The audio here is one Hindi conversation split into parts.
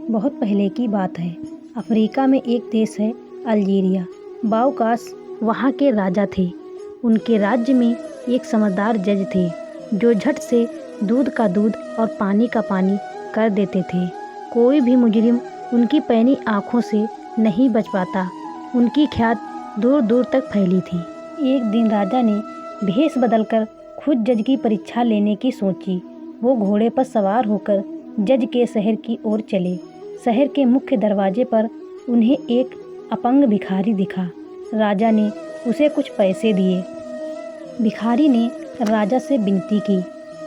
बहुत पहले की बात है। अफ्रीका में एक देश है अल्जीरिया। बाउकास वहाँ के राजा थे। उनके राज्य में एक समझदार जज थे जो झट से दूध का दूध और पानी का पानी कर देते थे। कोई भी मुजरिम उनकी पैनी आँखों से नहीं बच पाता। उनकी ख्यात दूर दूर तक फैली थी। एक दिन राजा ने भेष बदलकर खुद जज की परीक्षा लेने की सोची। वो घोड़े पर सवार होकर जज के शहर की ओर चले। शहर के मुख्य दरवाजे पर उन्हें एक अपंग भिखारी दिखा। राजा ने उसे कुछ पैसे दिए। भिखारी ने राजा से विनती की,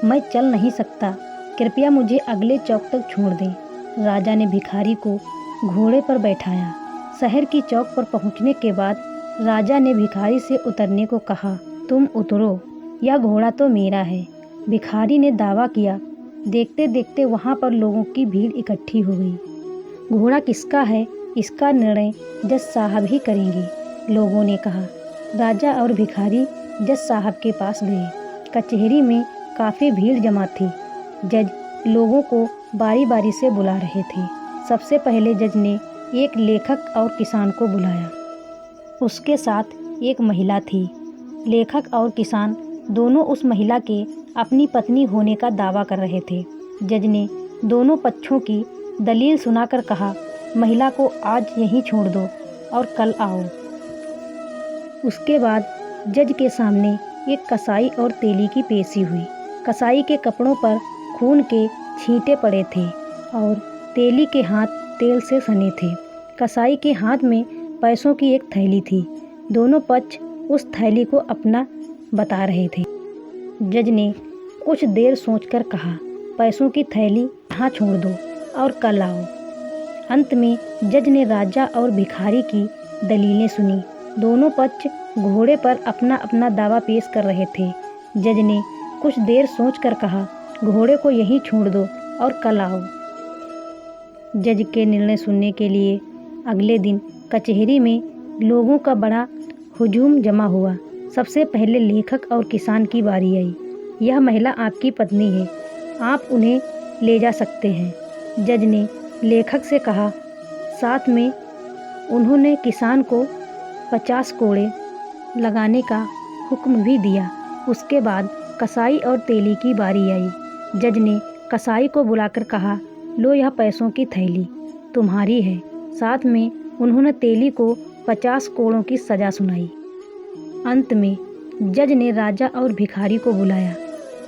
मैं चल नहीं सकता, कृपया मुझे अगले चौक तक छोड़ दें। राजा ने भिखारी को घोड़े पर बैठाया। शहर की चौक पर पहुंचने के बाद राजा ने भिखारी से उतरने को कहा। तुम उतरो, यह घोड़ा तो मेरा है। भिखारी ने दावा किया। देखते देखते वहां पर लोगों की भीड़ इकट्ठी हो गई। घोड़ा किसका है इसका निर्णय जज साहब ही करेंगे, लोगों ने कहा। राजा और भिखारी जज साहब के पास गए। कचहरी में काफ़ी भीड़ जमा थी। जज लोगों को बारी बारी से बुला रहे थे। सबसे पहले जज ने एक लेखक और किसान को बुलाया। उसके साथ एक महिला थी। लेखक और किसान दोनों उस महिला के अपनी पत्नी होने का दावा कर रहे थे। जज ने दोनों पक्षों की दलील सुनाकर कहा, महिला को आज यहीं छोड़ दो और कल आओ। उसके बाद जज के सामने एक कसाई और तेली की पेशी हुई। कसाई के कपड़ों पर खून के छींटे पड़े थे और तेली के हाथ तेल से सने थे। कसाई के हाथ में पैसों की एक थैली थी। दोनों पक्ष उस थैली को अपना बता रहे थे। जज ने कुछ देर सोचकर कहा, पैसों की थैली यहाँ छोड़ दो और कल आओ। अंत में जज ने राजा और भिखारी की दलीलें सुनी। दोनों पक्ष घोड़े पर अपना अपना दावा पेश कर रहे थे। जज ने कुछ देर सोचकर कहा, घोड़े को यहीं छोड़ दो और कल आओ। जज के निर्णय सुनने के लिए अगले दिन कचहरी में लोगों का बड़ा हुजूम जमा हुआ। सबसे पहले लेखक और किसान की बारी आई। यह महिला आपकी पत्नी है, आप उन्हें ले जा सकते हैं, जज ने लेखक से कहा। साथ में उन्होंने किसान को 50 कोड़े लगाने का हुक्म भी दिया। उसके बाद कसाई और तेली की बारी आई। जज ने कसाई को बुलाकर कहा, लो यह पैसों की थैली तुम्हारी है। साथ में उन्होंने तेली को 50 कोड़ों की सज़ा सुनाई। अंत में जज ने राजा और भिखारी को बुलाया।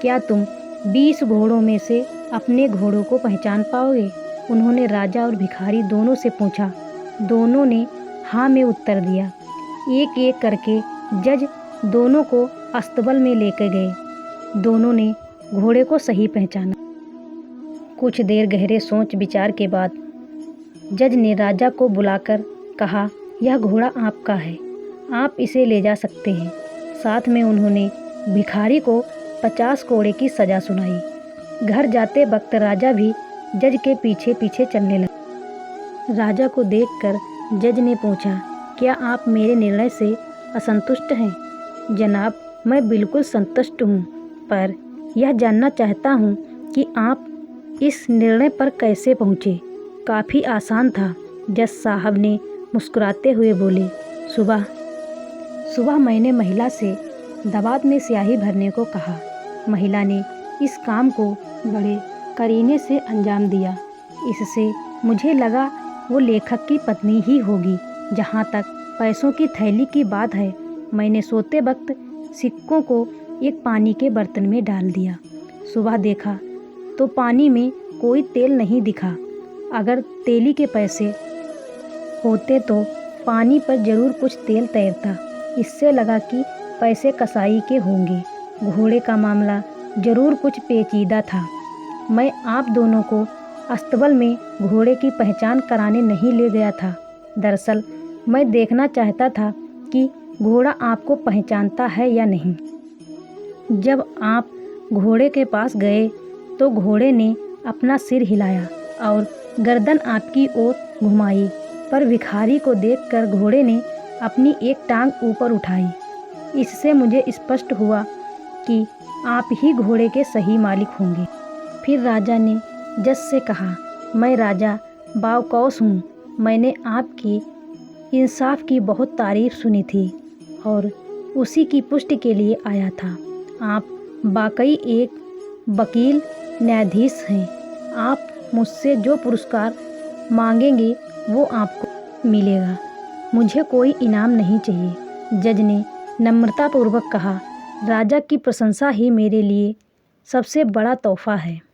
क्या तुम 20 घोड़ों में से अपने घोड़ों को पहचान पाओगे? उन्होंने राजा और भिखारी दोनों से पूछा। दोनों ने हाँ में उत्तर दिया। एक एक करके जज दोनों को अस्तबल में लेकर गए। दोनों ने घोड़े को सही पहचाना। कुछ देर गहरे सोच विचार के बाद जज ने राजा को बुलाकर कहा, यह घोड़ा आपका है, आप इसे ले जा सकते हैं। साथ में उन्होंने भिखारी को 50 कोड़े की सज़ा सुनाई। घर जाते वक्त राजा भी जज के पीछे पीछे चलने लगा। राजा को देखकर जज ने पूछा, क्या आप मेरे निर्णय से असंतुष्ट हैं? जनाब, मैं बिल्कुल संतुष्ट हूँ, पर यह जानना चाहता हूँ कि आप इस निर्णय पर कैसे पहुँचे? काफ़ी आसान था, जज साहब ने मुस्कुराते हुए बोले। सुबह मैंने महिला से दवात में स्याही भरने को कहा। महिला ने इस काम को बड़े करीने से अंजाम दिया। इससे मुझे लगा वो लेखक की पत्नी ही होगी। जहाँ तक पैसों की थैली की बात है, मैंने सोते वक्त सिक्कों को एक पानी के बर्तन में डाल दिया। सुबह देखा तो पानी में कोई तेल नहीं दिखा। अगर तेली के पैसे होते तो पानी पर जरूर कुछ तेल तैरता। इससे लगा कि पैसे कसाई के होंगे। घोड़े का मामला जरूर कुछ पेचीदा था। मैं आप दोनों को अस्तबल में घोड़े की पहचान कराने नहीं ले गया था। दरअसल मैं देखना चाहता था कि घोड़ा आपको पहचानता है या नहीं। जब आप घोड़े के पास गए तो घोड़े ने अपना सिर हिलाया और गर्दन आपकी ओर घुमाई, पर भिखारी को देखकर घोड़े ने अपनी एक टांग ऊपर उठाई। इससे मुझे स्पष्ट हुआ कि आप ही घोड़े के सही मालिक होंगे। फिर राजा ने जज से कहा, मैं राजा बावकौस हूँ। मैंने आपकी इंसाफ की बहुत तारीफ़ सुनी थी और उसी की पुष्टि के लिए आया था। आप वाकई एक वकील न्यायाधीश हैं। आप मुझसे जो पुरस्कार मांगेंगे वो आपको मिलेगा। मुझे कोई इनाम नहीं चाहिए। जज ने नम्रतापूर्वक कहा, राजा की प्रशंसा ही मेरे लिए सबसे बड़ा तोहफा है।